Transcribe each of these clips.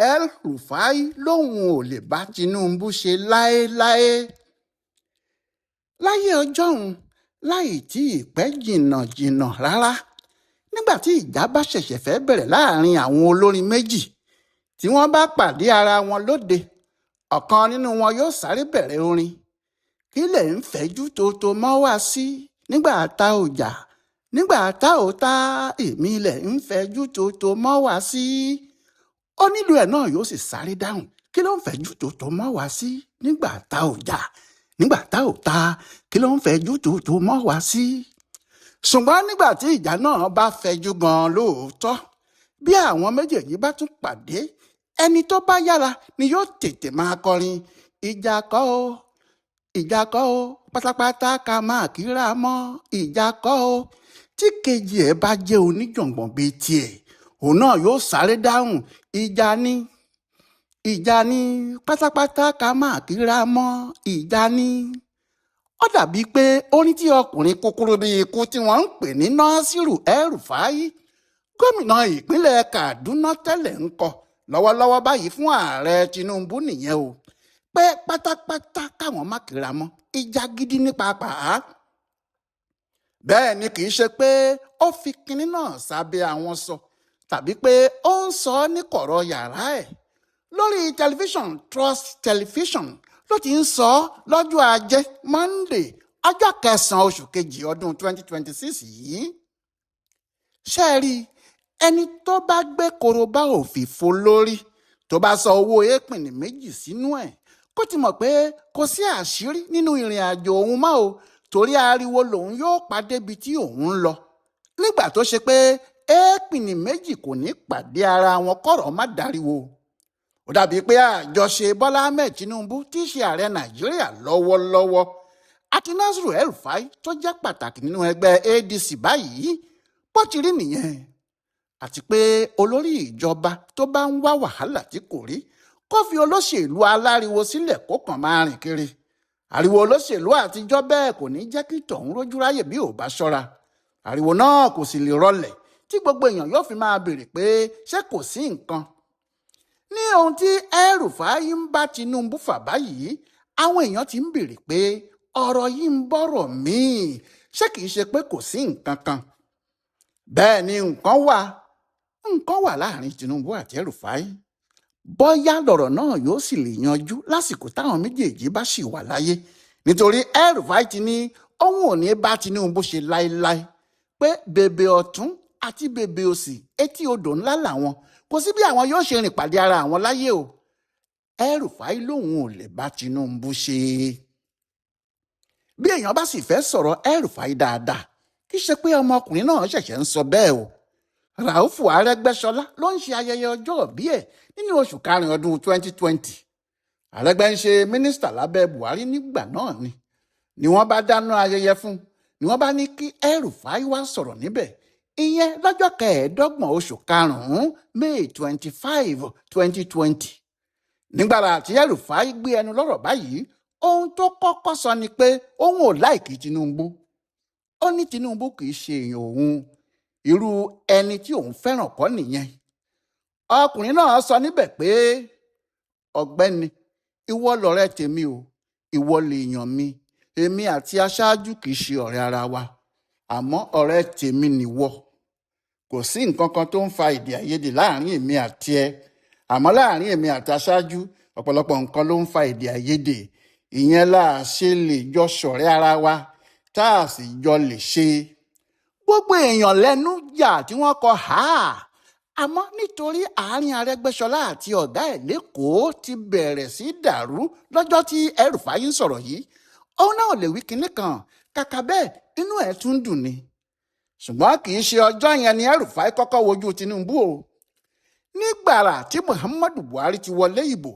El-Rufai lòun ò lè bá Tinubu ṣe láéláé. Láyé ọjọ́un, láì tí ì pẹ́ jìnnà rárá, nígbà tí ìjà bá ṣẹ̀ṣẹ̀ fẹ́ bẹ̀rẹ̀ láàrin àwọn olórin méjì, tí wọ́n bá pàdé ara wọn lóde, ọ̀kan nínú wọn yóò sáré bẹ̀rẹ̀ orin. Kí lẹ̀ ń fẹ́jú tòótò mọ́ wá sí nígbà tá ò jà, nígbà tá ò ta, èmi lẹ̀ ń fẹ́jú tòótò mọ́ wá sí. Onílù ẹ̀ náà yóò sì sáré dáhùn, kí ló ń fẹ́jú tòótò mọ́ wá sí nígbà tá ò jà, nígbà tá ò ta, kí ló ń fẹ́jú tòótò mọ́ wá sí. Ṣùgbọ́n nígbà tí ìjà náà bá fẹjú gan lóòótọ́, bí àwọn méjèèjì bá tún pàdé, ẹni tó bá yára ni yóò tètè máa kọrin ìjà kọ́ o, ìjà kọ́ o, pátápátá ká máa kíra mọ́ ìjà kọ́ o. Tí kejì ẹ̀ bá jẹ́ oníjàngbọ̀n bíi tiẹ̀, òun náà yóò sáré dáhùn ìjà ni, ìjà ni, pátápátá ká máa kíra mọ́ ìjà ni. Ó dàbí pé orin tí ọkùnrin kúkúrú bíi ikú tí wọ́n ń pè ní Nasiru El-Rufai, gómìnà ìpínlẹ̀ Kaduna tẹ́lẹ̀ ń kọ lọ́wọ́lọ́wọ́ báyìí fún ààrẹ Tinubu nìyẹn o, pé pátápátá káwọn má kíra mọ́ ìjà gidi ní pàápàá. Bẹ́ẹ̀ ni kì í ṣe pé ó fi kinní náà sábẹ́ àwọn sọ, tàbí pé ó ń sọ ọ́ ní kọ̀rọ̀ yàrá ẹ̀. Lórí tẹlifíṣàn Trust Television ló ti ń sọ ọ́ lọ́jọ́ Ajé Monday ọjọ́ 9 oṣù kejì ọdún 2026 yìí. Ṣé ẹ rí ẹni tó bá gbé korobá òfìfo lórí tó bá sọ owó èèpìnì méjì sínú ẹ̀, kó ti mọ̀ pé kò sí àṣírí nínú ìrìn àjò òun mọ́ o, torí ariwo lòun yóò pa débi tí òun ń lọ. Nígbà tó ṣe pé èèpìnì méjì kò ní pàdé ara wọn kọ̀rọ̀ má dariwo. Ó dàbí pé àjọṣe Bọ́lá Ahmed Tinubu tí í ṣe ààrẹ Nàìjíríà lọ́wọ́lọ́wọ́ àti Nasiru El-Rufai tó jẹ́ pàtàkì nínú ẹgbẹ́ ADC báyìí bó ti rí nìyẹn. Àti pé olórí ìjọba tó bá ń wá wàhálà tí kò rí, kó fi olóṣèlú aláriwo sílẹ̀ kó kàn máa rìn kiri. Ariwo olóṣèlú àtijọ́ bẹ́ẹ̀ kò ní jẹ́ kí tọ̀hún rójú ráyè bí ò bá ṣọ́ra. Ariwo náà kò sì lè rọlẹ̀ tí gbogbo èèyàn yóò fi máa béèrè pé ṣé kò sí nǹkan. Ní ohun tí El-Rufai ń bá Tinubu fà báyìí, àwọn èèyàn ti ń béèrè pé ọ̀rọ̀ yìí ń bọ̀rọ̀ míì, ṣé kìí ṣe pé kò sí nǹkan kan. Bẹ́ẹ̀ ni nǹkan wà láàrin Tinubu àti El-Rufai. Bóyá lọ̀rọ̀ náà yóò sì lè yanjú lásìkò táwọn méjèèjì bá ṣì wà láyé, nítorí El-Rufai ti ní òun ò ní bá Tinubu ṣe láéláé, pé bèbè ọ̀tún àti bèbè òsì etí odò ńlá làwọn, kò sí bí àwọn yóò ṣe rìn pàdé ara àwọn láyé o. El-Rufai lòun ò lè bá Tinubu ṣe. Bí èèyàn bá sì fẹ́ sọ̀rọ̀ El-Rufai dáadáa, kì í ṣe pé ọmọkùnrin náà ṣẹ̀ṣẹ̀ ń sọ bẹ́ẹ̀ o. Raufu Arẹ́gbẹ́ṣọlá ló ń ṣe ayẹyẹ ọjọ́ ìbí ẹ̀ nínú oṣù karùn-ún ọdún 2020. Arẹ́gbẹ́ ń ṣe mínísítà lábẹ́ Buhari nígbà náà ni wọ́n bá dáná ayẹyẹ fún, ni wọ́n bá ní kí El-Rufai wá sọ̀rọ̀ níbẹ̀, ìyẹn lọ́jọ́ 25 oṣù karùn-ún May 25, 2020. Nígbàrà tí El-Rufai gbé ẹnu lọ́rọ̀ báyìí, ohun tó kọ́kọ́ sọ ni pé òun ò láìkí Tinubu. Ó ní Tinubu kì í ṣe èèyàn òun, irú ẹni tí òun fẹ́ràn kọ́ nìyẹn. Ọkùnrin náà sọ níbẹ̀ pé ọ̀gbẹ́ni, ìwọ lọ̀rẹ́ tèmi o, ìwọ lèèyàn mi, èmi àti aṣáájú kì í ṣe ọ̀rẹ́ ara wa, àmọ́ ọ̀rẹ́ tèmi nìwọ. Kò sí nǹkan kan tó ń fa èdè àìyedè láàrin èmi àti ẹ, àmọ́ láàrin èmi àti aṣáájú ọ̀pọ̀lọpọ̀ nǹkan ló ń fa èdè àìyedè, ìyẹn là á ṣe lè jọ ṣọ̀rẹ́ ara wa tá a sì jọ lè ṣe. Gbogbo èèyàn lẹ́nu yà tí wọ́n kọ àmọ́ nítorí àárín Arẹ́gbẹ́ṣọlá àti ọ̀gá ẹ̀ lẹ́kọ̀ọ́ ti bẹ̀rẹ̀ sí dàrú lọ́jọ́ tí El-Rufai ń sọ̀rọ̀ yìí, òun náà lè wí kinní kan, kàkà bẹ́ẹ̀ inú ẹ̀ tún dùn ni. Ṣùgbọ́n kì í ṣe ọjọ́ yẹn ni El-Rufai kọ́kọ́ wojú Tinubu o. Nígbàrà tí Muhammadu Buhari ti wọlé ìbò,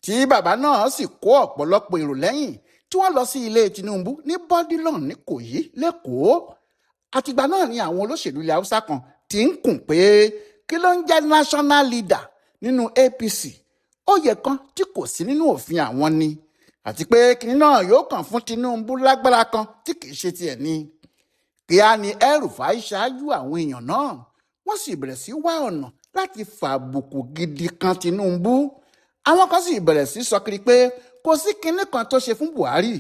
tí bàbá náà sì kó ọ̀pọ̀lọpọ̀ èrò lẹ́yìn, tí wọ́n lọ sí ilé Tinubu ní Bọ́dílọ̀n ní Ìkòyí lẹ́kọ̀ọ́. Àtìgbà náà ni àwọn olóṣèlú ilẹ̀ Haúsá kan ti ń kùn pé kí ló ń jẹ́ national leader nínú APC, oyè kan tí kò sí nínú òfin àwọn ni, àti pé kinní náà yóò kàn fún Tinubu lágbára kan tí kì í ṣe tiẹ̀ ni. Kíá ni El-Rufai ṣáájú àwọn èèyàn náà, wọ́n sì bẹ̀rẹ̀ sí wá ọ̀nà láti fàbùkù gidi kan Tinubu. Àwọn kan sì bẹ̀rẹ̀ sí sọ kiri pé kò sí kinní kan tó ṣe fún Buhari.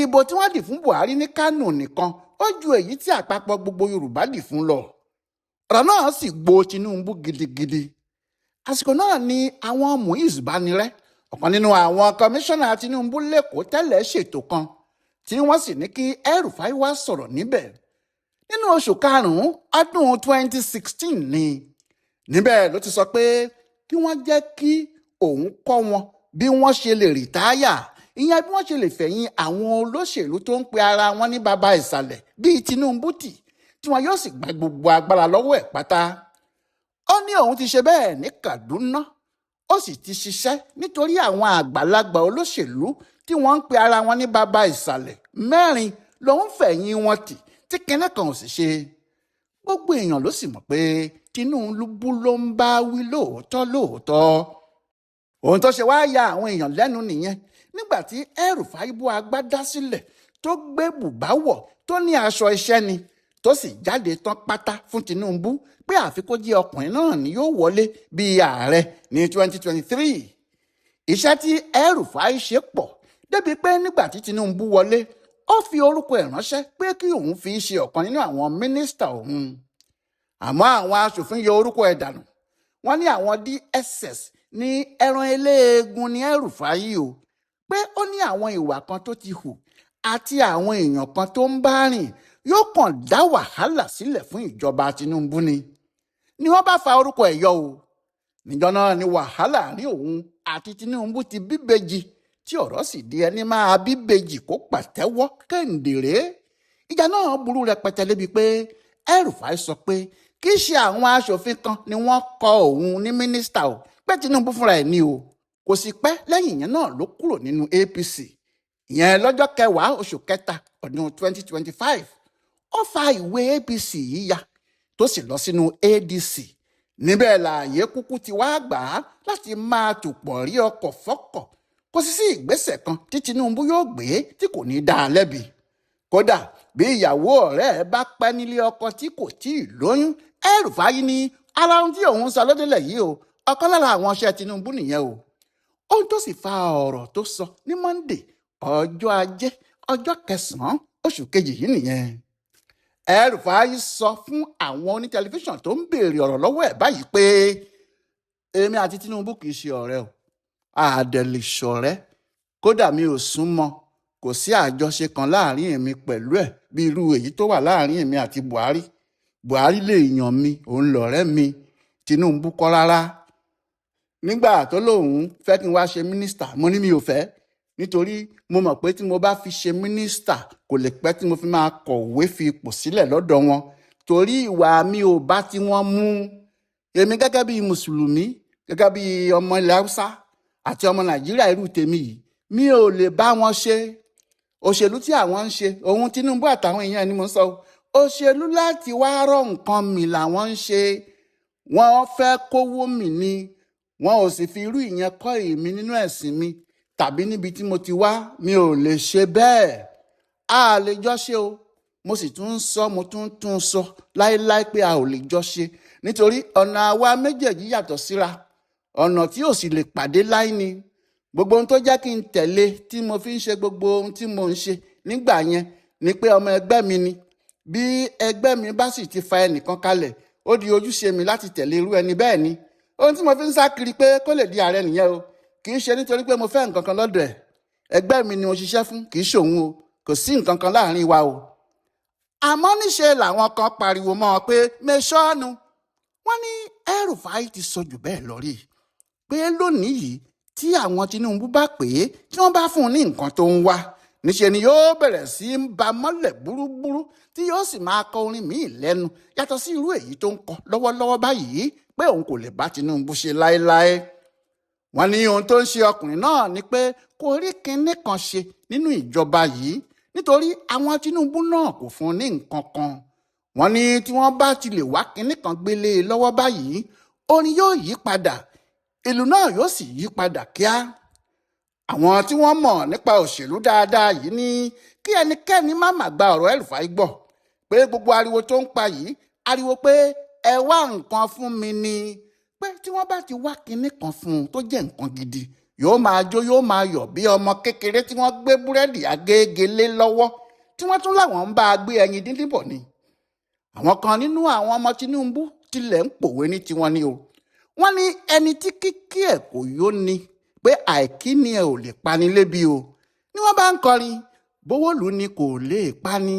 Ìbò tí wọ́n dì fún Buhari ní Kánò nìkan ó ju èyí tí àpapọ̀ gbogbo Yorùbá dì fún lọ. Ọ̀rọ̀ náà sì gbo Tinubu gidigidi. Àsìkò náà ni àwọn Muiz Banire, ọ̀kan nínú àwọn kọmíṣánná Tinubu lẹ́kọ̀ọ́ tẹ́lẹ̀, ṣètò kan tí wọ́n sì ní kí El-Rufai wá sọ̀rọ̀ níbẹ̀. Nínú oṣù karùn-ún ọdún 2016 ni. Níbẹ̀ ló ti sọ pé kí wọ́n jẹ́ kí òun kọ́ wọn bí wọ́n ṣe lè rìtáyà, ìyẹn bí wọ́n ṣe lè fẹ̀yìn àwọn olóṣèlú tó ń pe ara wọn ní baba ìsàlẹ̀ bíi Tinubu tì, tí wọn yóò sì gba gbogbo agbára lọ́wọ́ ẹ̀ pátá. Ó ní òun ti ṣe bẹ́ẹ̀ ní Kaduna, ó sì ti ṣiṣẹ́ nítorí àwọn àgbàlagbà olóṣèlú tí wọ́n ń pe ara wọn ní baba ìsàlẹ̀ 4 lòun fẹ̀yìn wọn tì tí kinní kan ò sì ṣe. Gbogbo èèyàn ló sì mọ̀ pé Tinubu ló ń bá wí lóòótọ́. Ohun tó ṣe wá ya àwọn èèyàn lẹ́nu nìyẹn nígbà tí El-Rufai bó agbádá sílẹ̀ tó gbé bùbá wọ̀ tó ní aṣọ iṣẹ́ ni, tó sì jáde tán pátá fún Tinubu pé àfi kó jẹ́ ọkùnrin náà ni yóò wọlé bíi ààrẹ ní 2023. Iṣẹ́ tí El-Rufai ṣe pọ̀ débi pé nígbà tí Tinubu wọlé, ó fi orúkọ ẹ̀ ránṣẹ́ pé kí òun fi ṣe ọ̀kan nínú àwọn mínísítà òun. Àmọ́ àwọn aṣòfin yọ orúkọ ẹ̀ dànù. Wọ́n ní àwọn DSS ní ẹran eléegun ní El-Rufai o, pé ó ní àwọn ìwà kan tó ti hù àti àwọn èèyàn kan tó ń bá rìn yóò kàn dá wàhálà sílẹ̀ fún ìjọba Tinubu ni wọ́n bá fa orúkọ ẹ̀ yọ o. Níjọ́ náà ni wàhálà ní òun àti Tinubu ti bíbejì, tí ọ̀rọ̀ sì di ẹni máa bíbejì kó pàtẹ́wọ́ kéǹdèrè. Ìjà náà burú rẹpẹtẹ lébi pé El-Rufai sọ pé kì í ṣe àwọn aṣòfin kan ni wọ́n kọ òun ní mínísítà o, pé Tinubu fúnra ẹ̀ ni o. Kò sì pẹ́ lẹ́yìn yẹn náà ló kúrò nínú APC, ìyẹn lọ́jọ́ 10 oṣù kẹta ọdún 2025. Ó fa ìwé APC yìí ya tó sì lọ sínú ADC. Níbẹ̀ láàyè kúkú ti wá gbà á láti máa tùpọ̀ rí ọkọ̀ fọ́kọ̀. Kò sí ìgbésẹ̀ kan tí Tinubu yóò gbé tí kò ní dá a lẹ́bi. Kódà bí ìyàwó ọ̀rẹ́ ẹ̀ bá pẹ́ nílé ọkọ tí kò tí ì lóyún, El-Rufai ní ara ohun tí òun sọ lódélẹ̀ yìí o, ọ̀kan lára àwọn iṣẹ́ Tinubu nìyẹn o. Ohun tó sì fa ọ̀rọ̀ tó sọ ní Monday ọjọ́ Ajé ọjọ́ 9 oṣù kejì yìí nìyẹn. El-Rufai sọ fún àwọn onítẹlifíṣàn tó ń béèrè ọ̀rọ̀ lọ́wọ́ ẹ̀ báyìí pé èmi àti Tinubu kì í ṣe ọ̀rẹ́ o, àdẹ̀lẹ̀ ṣọ̀rẹ́, kódà mi ò súnmọ́, kò sí àjọṣe kan láàrin èmi pẹ̀lú ẹ̀ bí irú èyí tó wà láàrin èmi àti Buhari. Buhari lè yàn mi, òun lọ̀rẹ́ mi, Tinubu kọ́ rárá. Nígbà tó lóun fẹ́ kí n wá ṣe mínísítà, mo ní mi ò fẹ́, nítorí mo mọ̀ pé tí mo bá fi ṣe mínísítà kò lè pẹ́ tí mo fi máa kọ̀wé fi ipò sílẹ̀ lọ́dọ̀ wọn, torí ìwà mi ò bá tí wọ́n mú. Èmi gẹ́gẹ́ bí mùsùlùmí, gẹ́gẹ́ bí ọmọ ilẹ̀ Haúsá àti ọmọ Nàìjíríà irú tèmi yìí, mi ò lè bá wọn ṣe. Òṣèlú tí àwọn ń ṣe, òun Tinubu àtàwọn èèyàn ni mo ń sọ, òṣèlú láti wá rọ nǹkan mi làwọn ń ṣe. Wọ́n fẹ́ kówó mi ni, wọn ò sì fi irú ìyẹn kọ́ èmi nínú ẹ̀sìn mi tàbí níbi tí mo ti wá. Mi ò lè ṣe bẹ́ẹ̀. A lè jọ ṣe o. Mo sì tún ń sọ, mo tún sọ láéláé pé a ò lè jọ ṣe, nítorí ọ̀nà àwa méjèèjì yàtọ̀ síra, ọ̀nà tí ò sì lè pàdé láí ni. Gbogbo ohun tó jẹ́ kí n tẹ̀lé tí mo fi ń ṣe gbogbo ohun tí mo ń ṣe nígbà yẹn ni pé ọmọ ẹgbẹ́ mi ni. Bí ẹgbẹ́ mi bá sì ti fa ẹnìkan kalẹ̀, ó di ojúṣe mi láti tẹ̀lé irú ẹni bẹ́ẹ̀ ni. Ohun tí mo fi ń sá kiri pé kó lè di ààrẹ nìyẹn o, kì í ṣe nítorí pé mo fẹ́ nǹkan kan lọ́dọ̀ ẹ̀. Ẹgbẹ́ mi ni mo ṣiṣẹ́ fún, kì í ṣòun o, kò sí nǹkan kan láàrin wa o. Àmọ́ níṣe làwọn kan pariwo mọ́ ọ pé mẹ́ṣọ́ọ̀nù. Wọ́n ní El-Rufai ti sọ jù bẹ́ẹ̀ lọ rí, pé lónìí yìí tí àwọn Tinubu bá pè é tí wọ́n bá fún un ní nǹkan tó ń wá, níṣe ni yóò bẹ̀rẹ̀ sí í ba mọ́lẹ̀ búrúbúrú tí yóò sì máa kọ orin míì lẹ́nu yàtọ̀ sí irú èyí tó ń kọ lọ́wọ́lọ́wọ́ báyìí, pé òun kò lè bá Tinubu ṣe láéláé. Wọ́n ní ohun tó ń ṣe ọkùnrin náà ni pé kò rí kinní kan ṣe nínú ìjọba yìí, nítorí àwọn Tinubu náà kò fún un ní nǹkan kan. Wọ́n ní tí wọ́n bá ti lè wá kinní kan gbélé lọ́wọ́ báyìí, orin yóò yí padà, ìlú náà yóò sì yí padà kíá. Àwọn tí wọ́n mọ̀ nípa òṣèlú dáadáa yìí ní kí ẹnikẹ́ni má mà gba ọ̀rọ̀ El-Rufai gbọ́, pé gbogbo ariwo tó ń pa yìí, ariwo pé ẹ wá nǹkan fún mi ni, pé tí wọ́n bá ti wá kinní kan fún un tó jẹ́ nǹkan gidi yóò máa jó yóò máa yọ̀ bí ọmọ kékeré tí wọ́n gbé búrẹ́dì agége lé lọ́wọ́ tí wọ́n tún láwọn ń bá a gbé ẹyin díndín bọ̀ ni. àwọn kan nínú àwọn ọmọ Tinubu tilẹ̀ ń pòwe ní tiwọn ni o. wọ́n ní ẹni tí kíkí ẹ̀ kò yó ni pé àìkí ni ẹ ò lè pani lébi o. ni wọ́n bá ń kọrin bówólù ni kò lè pani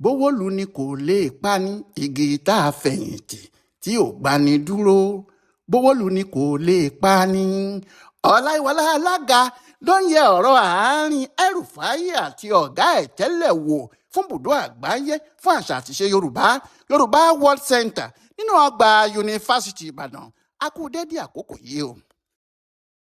bówólù ni kò lè pani igi tá a fẹ̀yìntì tí ò gbani dúró bówólù ni kò lè pani. Ọláyíwọlá Alága ló ń yẹ ọ̀rọ̀ àárín El-Rufai àti ọ̀gá ẹ̀ tẹ́lẹ̀ wò fún ibùdó àgbáyé fún àṣà àtìṣe Yorùbá World Center nínú ọgbà yunifásitì Ìbàdàn. A kú dédé àkókò yìí o.